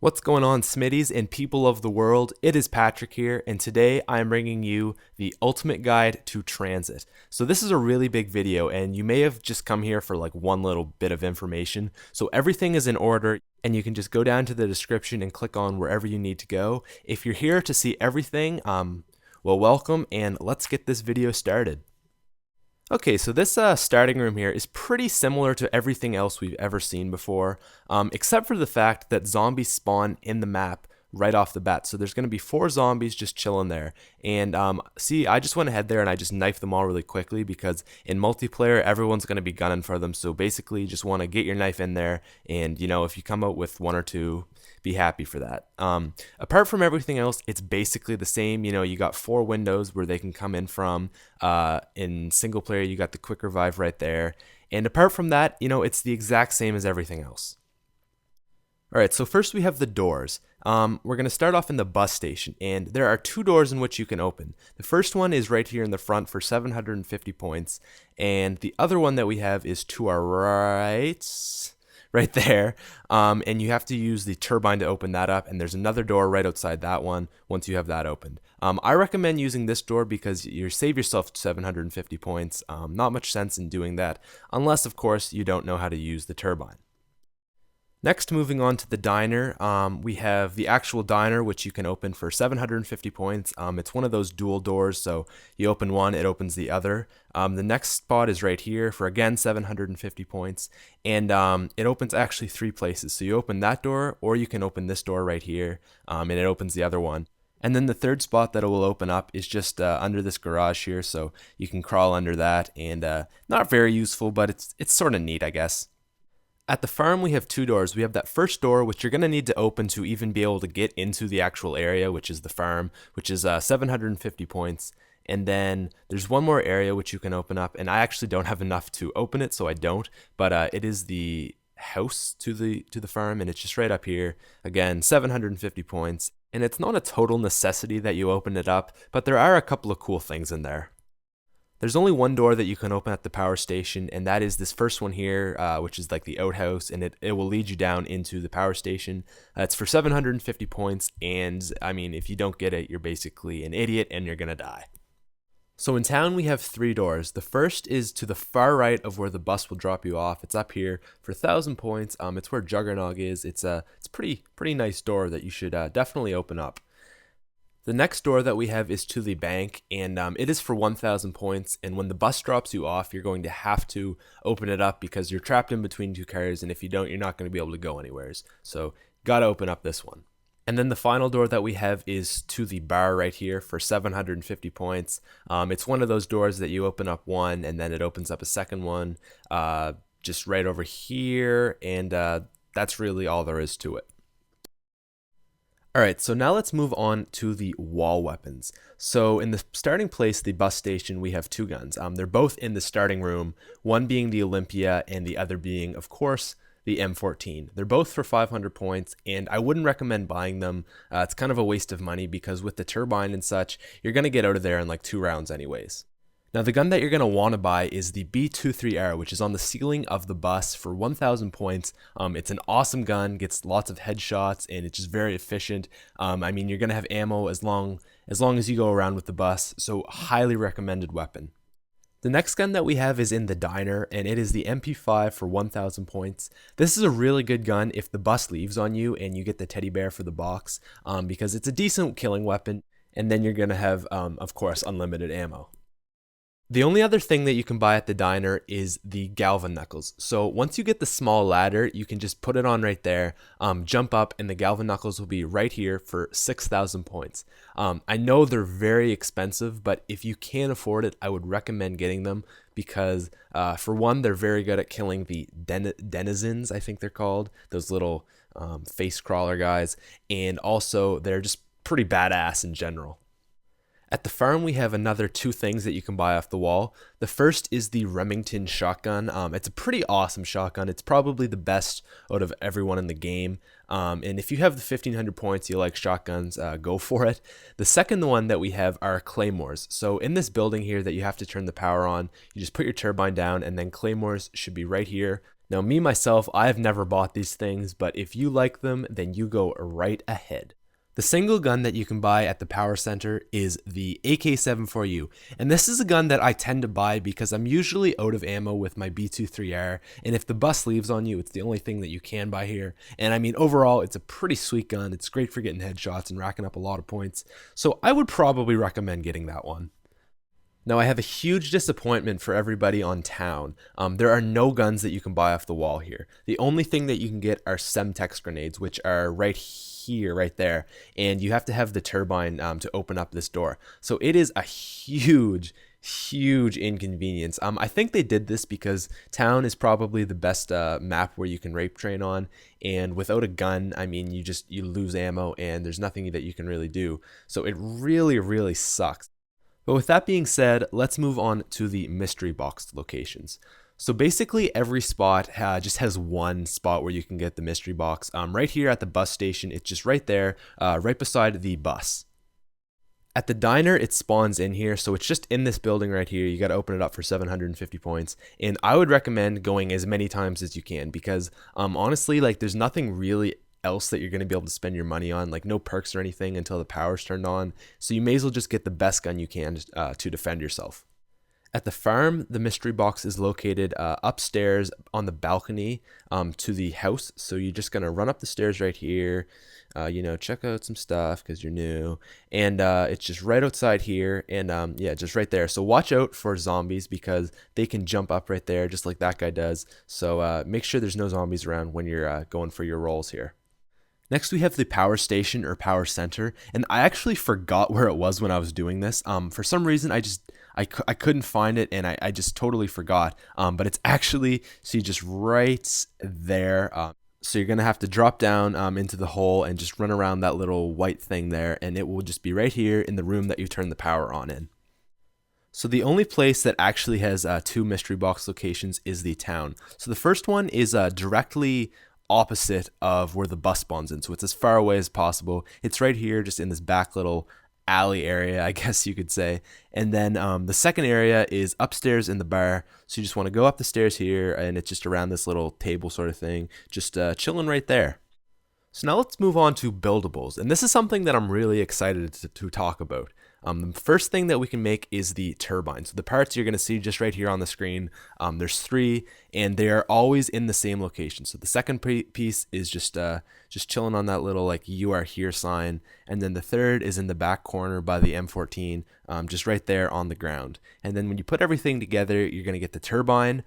What's going on, Smitties and people of the world? It is Patrick here, and today I am bringing you the ultimate guide to TranZit. So this is a really big video, and you may have just come here for like one little bit of information. So everything is in order, and you can just go down to the description and click on wherever you need to go. If you're here to see everything, well, welcome, and let's get this video started. Okay, so this starting room here is pretty similar to everything else we've ever seen before, except for the fact that zombies spawn in the map right off the bat. So there's going to be 4 zombies just chilling there. And see, I just went ahead there and I just knifed them all really quickly because in multiplayer, everyone's going to be gunning for them. So basically, you just want to get your knife in there. And, you know, if you come out with 1 or 2, be happy for that. Apart from everything else, it's basically the same. You know, you got 4 windows where they can come in from. In single player, you got the quick revive right there. And apart from that, you know, it's the exact same as everything else. All right, so first we have the doors. We're going to start off in the bus station, and there are 2 doors in which you can open. The first one is right here in the front for 750 points, and the other one that we have is to our right there, and you have to use the turbine to open that up, and there's another door right outside that one once you have that opened. I recommend using this door because you save yourself 750 points. Not much sense in doing that, unless of course you don't know how to use the turbine. Next, moving on to the diner, we have the actual diner, which you can open for 750 points. It's one of those dual doors, so you open one, it opens the other. The next spot is right here for, again, 750 points, and it opens actually 3 places. So you open that door, or you can open this door right here, and it opens the other one. And then the third spot that it will open up is just under this garage here, so you can crawl under that, and not very useful, but it's sort of neat, I guess. At the farm, we have 2 doors. We have that first door, which you're going to need to open to even be able to get into the actual area, which is the farm, which is 750 points. And then there's one more area which you can open up, and I actually don't have enough to open it, so I don't. But it is the house to the farm, and it's just right up here. Again, 750 points. And it's not a total necessity that you open it up, but there are a couple of cool things in there. There's only one door that you can open at the power station, and that is this first one here, which is like the outhouse, and it will lead you down into the power station. It's for 750 points, and I mean, if you don't get it, you're basically an idiot and you're gonna die. So in town, we have 3 doors. The first is to the far right of where the bus will drop you off. It's up here for 1,000 points. It's where Juggernog is. It's pretty nice door that you should definitely open up. The next door that we have is to the bank, and it is for 1,000 points, and when the bus drops you off, you're going to have to open it up because you're trapped in between 2 cars, and if you don't, you're not going to be able to go anywhere. So, gotta open up this one. And then the final door that we have is to the bar right here for 750 points. It's one of those doors that you open up one, and then it opens up a second one just right over here, and that's really all there is to it. Alright, so now let's move on to the wall weapons. So in the starting place, the bus station, we have 2 guns. They're both in the starting room, one being the Olympia and the other being, of course, the M14. They're both for 500 points, and I wouldn't recommend buying them. It's kind of a waste of money because with the turbine and such, you're going to get out of there in like 2 rounds anyways. Now the gun that you're going to want to buy is the B23R, which is on the ceiling of the bus for 1,000 points. It's an awesome gun, gets lots of headshots, and it's just very efficient. I mean, you're going to have ammo as long as you go around with the bus, so highly recommended weapon. The next gun that we have is in the diner, and it is the MP5 for 1,000 points. This is a really good gun if the bus leaves on you and you get the teddy bear for the box, because it's a decent killing weapon, and then you're going to have, of course, unlimited ammo. The only other thing that you can buy at the diner is the Galvan Knuckles. So once you get the small ladder, you can just put it on right there, jump up, and the Galvan Knuckles will be right here for 6,000 points. I know they're very expensive, but if you can't afford it, I would recommend getting them because, for one, they're very good at killing the Denizens, I think they're called, those little face crawler guys, and also they're just pretty badass in general. At the farm, we have another 2 things that you can buy off the wall. The first is the Remington shotgun. It's a pretty awesome shotgun. It's probably the best out of everyone in the game. And if you have the 1,500 points, you like shotguns, go for it. The second one that we have are claymores. So in this building here that you have to turn the power on, you just put your turbine down, and then claymores should be right here. Now, me myself, I've never bought these things, but if you like them, then you go right ahead. The single gun that you can buy at the Power Center is the AK-74U, and this is a gun that I tend to buy because I'm usually out of ammo with my B23R, and if the bus leaves on you, it's the only thing that you can buy here. And I mean, overall, it's a pretty sweet gun. It's great for getting headshots and racking up a lot of points, so I would probably recommend getting that one. Now, I have a huge disappointment for everybody on town. There are no guns that you can buy off the wall here. The only thing that you can get are Semtex grenades, which are right here, right there, and you have to have the turbine to open up this door. So it is a huge inconvenience. I think they did this because town is probably the best map where you can rape train on, and without a gun, I mean, you lose ammo and there's nothing that you can really do. So it really sucks. But with that being said, let's move on to the mystery box locations. So basically every spot just has one spot where you can get the mystery box. Right here at the bus station, it's just right there, right beside the bus. At the diner, it spawns in here, so it's just in this building right here. You got to open it up for 750 points, and I would recommend going as many times as you can because honestly, like, there's nothing really else that you're going to be able to spend your money on, like no perks or anything until the power's turned on, so you may as well just get the best gun you can to defend yourself. At the farm, the mystery box is located upstairs on the balcony to the house, so you're just going to run up the stairs right here, check out some stuff because you're new, and it's just right outside here, and yeah, just right there. So watch out for zombies because they can jump up right there just like that guy does, so make sure there's no zombies around when you're going for your rolls here. Next, we have the power station or power center, and I actually forgot where it was when I was doing this. For some reason, I couldn't find it, and I just totally forgot. But it's actually, see, just right there. So you're going to have to drop down into the hole and just run around that little white thing there, and it will just be right here in the room that you turn the power on in. So the only place that actually has two mystery box locations is the town. So the first one is directly opposite of where the bus spawns in, so it's as far away as possible. It's right here just in this back little alley area, I guess you could say. And then the second area is upstairs in the bar, so you just want to go up the stairs here, and it's just around this little table sort of thing, just chilling right there. So now let's move on to buildables, and this is something that I'm really excited to talk about. The first thing that we can make is the turbine. So the parts you're going to see just right here on the screen, there's three, and they are always in the same location. So the second piece is just chilling on that little like "you are here" sign, and then the third is in the back corner by the M14, just right there on the ground. And then when you put everything together, you're going to get the turbine,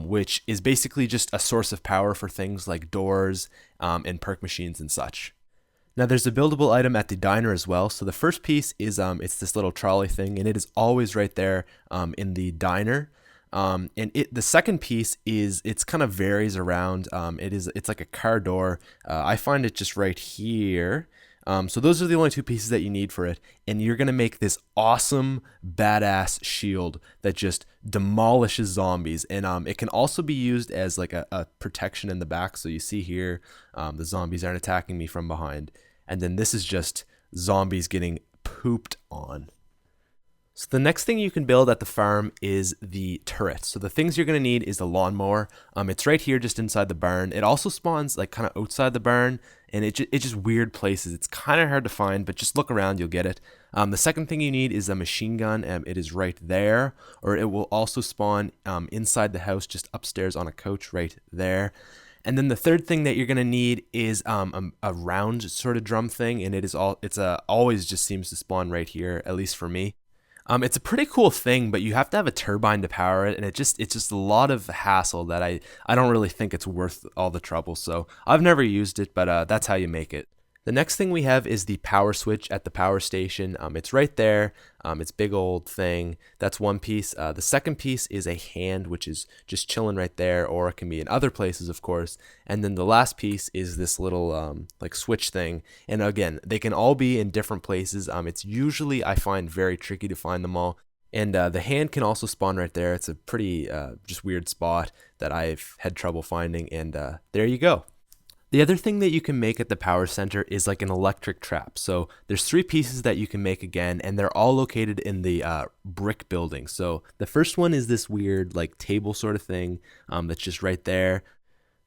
which is basically just a source of power for things like doors and perk machines and such. Now there's a buildable item at the diner as well. So the first piece is it's this little trolley thing, and it is always right there in the diner. And the second piece is it's kind of varies around. It's like a car door. I find it just right here. So those are the only two pieces that you need for it, and you're gonna make this awesome badass shield that just demolishes zombies, and it can also be used as like a protection in the back. So you see here, the zombies aren't attacking me from behind, and then this is just zombies getting pooped on. So the next thing you can build at the farm is the turret. So the things you're going to need is the lawnmower. It's right here just inside the barn. It also spawns like kind of outside the barn, and it's just weird places. It's kind of hard to find, but just look around, you'll get it. The second thing you need is a machine gun. It is right there, or it will also spawn inside the house just upstairs on a couch right there. And then the third thing that you're going to need is a round sort of drum thing, and it's always just seems to spawn right here, at least for me. It's a pretty cool thing, but you have to have a turbine to power it, and it's just a lot of hassle that I don't really think it's worth all the trouble. So I've never used it, but that's how you make it. The next thing we have is the power switch at the power station. It's right there. It's a big old thing. That's one piece. The second piece is a hand, which is just chilling right there, or it can be in other places, of course. And then the last piece is this little like switch thing. And again, they can all be in different places. It's usually, I find, very tricky to find them all. And the hand can also spawn right there. It's a pretty just weird spot that I've had trouble finding. And there you go. The other thing that you can make at the power center is like an electric trap. So there's three pieces that you can make again, and they're all located in the brick building. So the first one is this weird like table sort of thing that's just right there.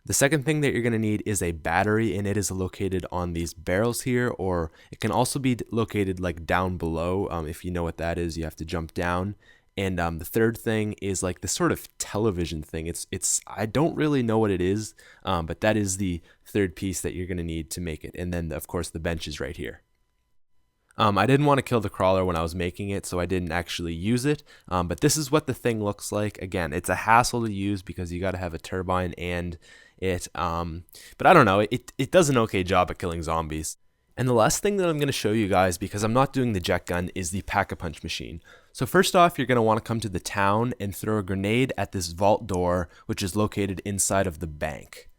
The second thing that you're going to need is a battery, and it is located on these barrels here, or it can also be located like down below. If you know what that is, you have to jump down. And the third thing is like this sort of television thing. It's I don't really know what it is, but that is the third piece that you're going to need to make it. And then of course the bench is right here. I didn't want to kill the crawler when I was making it, so I didn't actually use it. But this is what the thing looks like. Again, it's a hassle to use because you got to have a turbine and it. But I don't know. It does an okay job at killing zombies. And the last thing that I'm going to show you guys, because I'm not doing the jet gun, is the pack-a-punch machine. So first off, you're going to want to come to the town and throw a grenade at this vault door, which is located inside of the bank.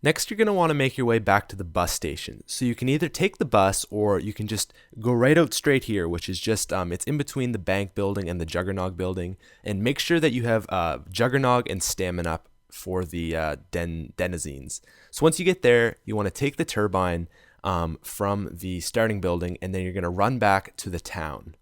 Next, you're going to want to make your way back to the bus station. So you can either take the bus or you can just go right out straight here, which is just, it's in between the bank building and the Juggernog building. And make sure that you have Juggernog and Stamina up for the Denizens. So once you get there, you want to take the turbine from the starting building, and then you're going to run back to the town.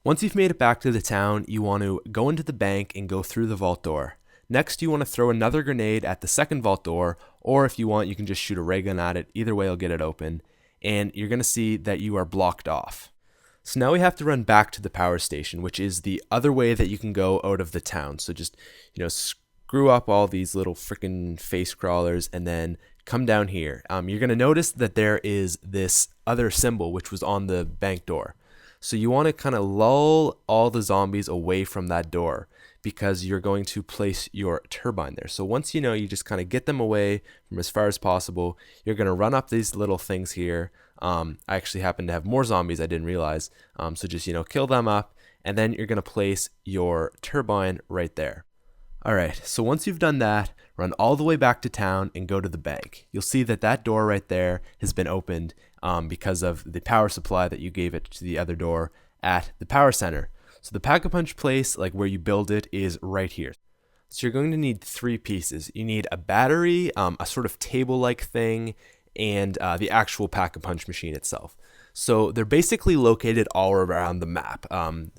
Once you've made it back to the town, you want to go into the bank and go through the vault door. Next, you want to throw another grenade at the second vault door, or if you want, you can just shoot a ray gun at it. Either way, it'll get it open, and you're going to see that you are blocked off. So now we have to run back to the power station, which is the other way that you can go out of the town. So just, screw up all these little freaking face crawlers and then come down here. You're going to notice that there is this other symbol which was on the bank door. So you want to kind of lull all the zombies away from that door because you're going to place your turbine there. So once you just kind of get them away from as far as possible, you're going to run up these little things here. I actually happen to have more zombies I didn't realize. So just, kill them up, and then you're going to place your turbine right there. Alright, so once you've done that, run all the way back to town and go to the bank. You'll see that that door right there has been opened because of the power supply that you gave it to the other door at the power center. So the pack-a-punch place, like where you build it, is right here. So you're going to need three pieces. You need a battery, a sort of table-like thing, and the actual pack-a-punch machine itself. So they're basically located all around the map.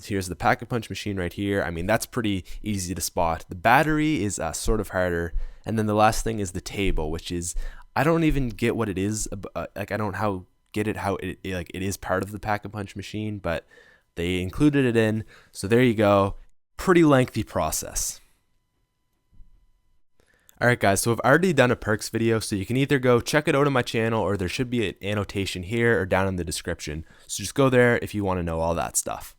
Here's the pack-a-punch machine right here. I mean, that's pretty easy to spot. The battery is sort of harder. And then the last thing is the table, which is, I don't even get what it is. I don't get it how it is part of the pack-a-punch machine, but they included it in. So there you go. Pretty lengthy process. Alright guys, so I've already done a perks video, so you can either go check it out on my channel, or there should be an annotation here or down in the description. So just go there if you want to know all that stuff.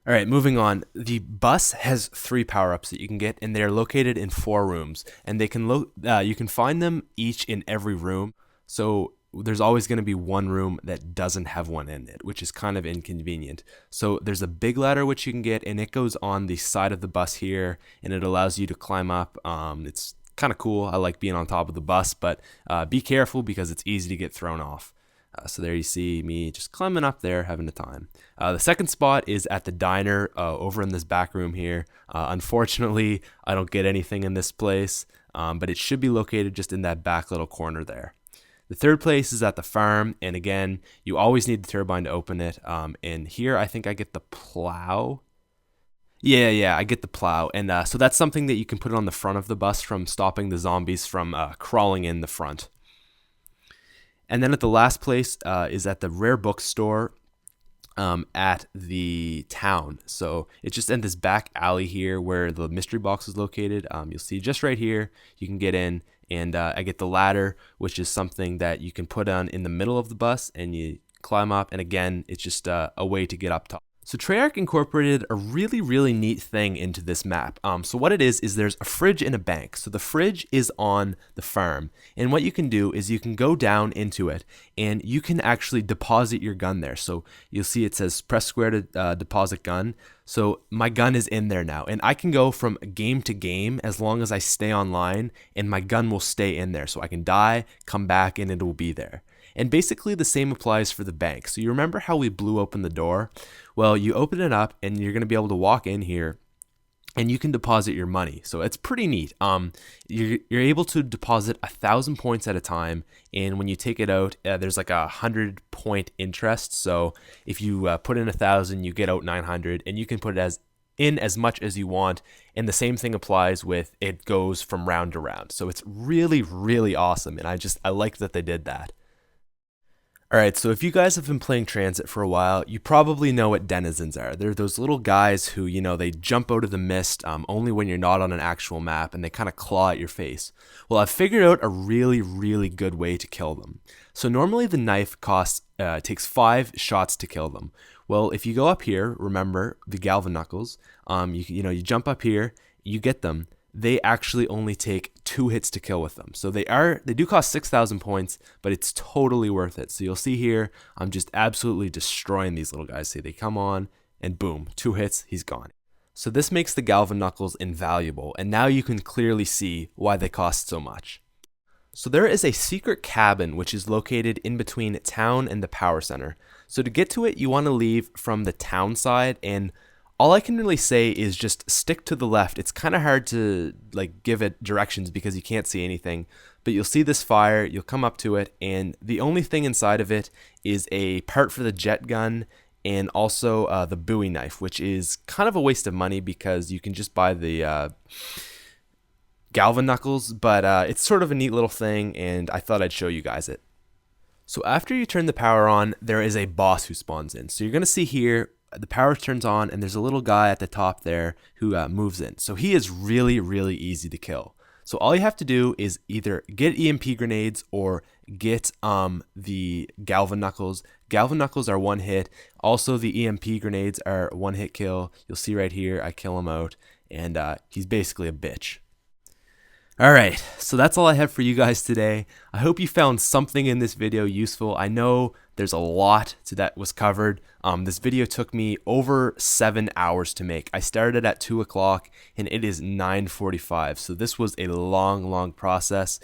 Alright, moving on. The bus has 3 power-ups that you can get, and they're located in 4 rooms. And they can you can find them each in every room. So there's always going to be one room that doesn't have one in it, which is kind of inconvenient. So there's a big ladder which you can get, and it goes on the side of the bus here, and it allows you to climb up. It's kind of cool. I like being on top of the bus, but be careful because it's easy to get thrown off. So there you see me just climbing up there, having a time. The second spot is at the diner over in this back room here. Unfortunately, I don't get anything in this place, but it should be located just in that back little corner there. The third place is at the farm, and again, you always need the turbine to open it. And here, I think I get the plow. Yeah, I get the plow. And so that's something that you can put on the front of the bus from stopping the zombies from crawling in the front. And then at the last place is at the rare bookstore at the town. So it's just in this back alley here where the mystery box is located. You'll see just right here, you can get in. And I get the ladder, which is something that you can put on in the middle of the bus and you climb up. And again, it's just a way to get up top. So Treyarch incorporated a really neat thing into this map. So what it is there's a fridge in a bank. So the fridge is on the farm. And what you can do is you can go down into it and you can actually deposit your gun there. So you'll see it says press square to deposit gun. So my gun is in there now, and I can go from game to game as long as I stay online, and my gun will stay in there. So I can die, come back, and it will be there. And basically the same applies for the bank. So you remember how we blew open the door? Well, you open it up and you're going to be able to walk in here and you can deposit your money. So it's pretty neat. You're able to deposit 1,000 points at a time. And when you take it out, there's like 100-point interest. So if you put in 1,000, you get out 900, and you can put it as in as much as you want, and the same thing applies with it goes from round to round. So it's really, really awesome, and I like that they did that. Alright, so if you guys have been playing TranZit for a while, you probably know what Denizens are. They're those little guys who, they jump out of the mist only when you're not on an actual map, and they kind of claw at your face. Well, I've figured out a really, really good way to kill them. So normally the knife takes 5 shots to kill them. Well, if you go up here, remember the Galvan Knuckles, you jump up here, you get them. They actually only take 2 hits to kill with them. So they do cost 6,000 points, but it's totally worth it. So you'll see here, I'm just absolutely destroying these little guys. See, they come on and boom, 2 hits, he's gone. So this makes the Galvan Knuckles invaluable, and now you can clearly see why they cost so much. So there is a secret cabin which is located in between town and the power center. So to get to it, you want to leave from the town side, and all I can really say is just stick to the left. It's kind of hard to give it directions because you can't see anything, but you'll see this fire, you'll come up to it, and the only thing inside of it is a part for the jet gun and also the Bowie knife, which is kind of a waste of money because you can just buy the Galvan Knuckles, but it's sort of a neat little thing, and I thought I'd show you guys it. So after you turn the power on, there is a boss who spawns in. So you're going to see here, the power turns on and there's a little guy at the top there who moves in. So he is really, really easy to kill. So all you have to do is either get EMP grenades or get the Galvan Knuckles. Galvan Knuckles are 1 hit. Also the EMP grenades are 1 hit kill. You'll see right here, I kill him out, and he's basically a bitch. Alright, so that's all I have for you guys today. I hope you found something in this video useful. I know there's a lot that was covered. This video took me over 7 hours to make. I started at 2 o'clock and it is 9:45, so this was a long process.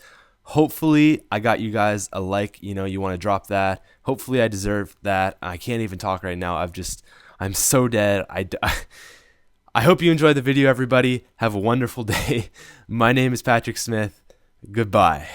Hopefully I got you guys a like, you want to drop that. Hopefully I deserved that. I can't even talk right now. I'm so dead. I hope you enjoyed the video, everybody. Have a wonderful day. My name is Patrick Smith. Goodbye.